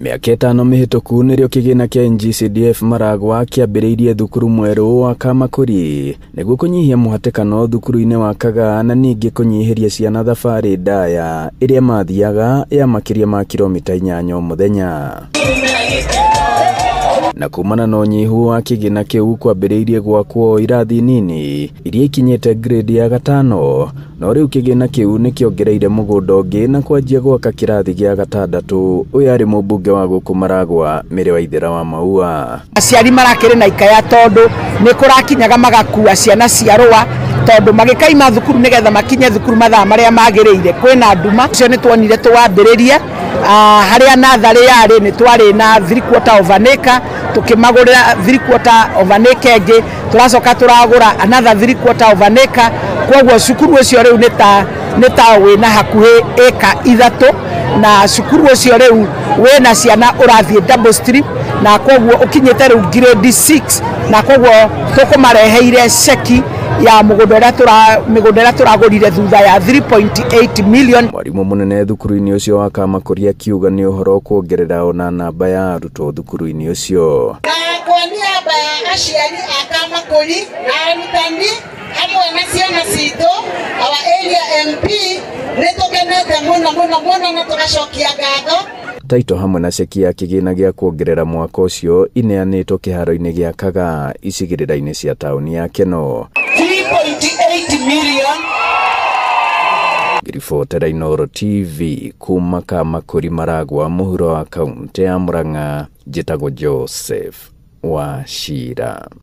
Miaka 5 mihituku nirio kigina kia NG-CDF Maragwa kiambiriirie thukuru mweru wa Kamakuri niguo kunyihia muhatikano thukuru-ini wa Kaga na ningi kunyihiria ciana thabari ndaya iria mathiaga ya makiria ma kilomita 8 muthenya. Na kumana na unyihu wa kigina kiu kwambiriirie gwakwo irathi nini iria ikinyite grade ya 5 no riu kigina kiu nikiongereire mugunda ungi na kwanjia gwaka kirathi gia 6 uyari mubunge wa guku Maragwa Mary Waithera wa Maua. Aciari marakire na ikaya tondu nikurakinyaga magakua ciana cia rua tondu magikaima thukuru nigetha makinye thukuru mathaa maria magiriire kwina nduma cio ni twonire twambiririe haria nathari yari ni twari na 3/4 of an acre tukimagurira 3/4 of an acre ingi turacoka turagura another 3/4 of an acre kwoguo cukuru ucio riu ni ta wina hakuhi eka 3 na cukuru ucio riu wina ciana urathie double stream na kwoguo ukinyite riu grade 6 na kwoguo tukumareheire ceki ya migunda turagurire thutha ya 3.8 million. Mwarimu munene thukuru-ini ucio wa Kamakuri akiuga ni uhoro kuongerera ona namba ya arutwo thukuru-ini ucio. Kwa niaba ya aciari a Kamakuri na arutani hamwe na ciana citu our area MP nitukenete muno na tugacokia ngatho. Taito hamwe na ceki ya kigina gia kuongerera mwaka ucio ineanitwo kiharo-ini gia Kaga icigirira-ini cia tauni ya Keno. 3.8 million. Ribotera Inooro TV kuma Kamakuri Maragwa muhuro wa kaunti ya Murang'a, njitagwo Joseph Wachira.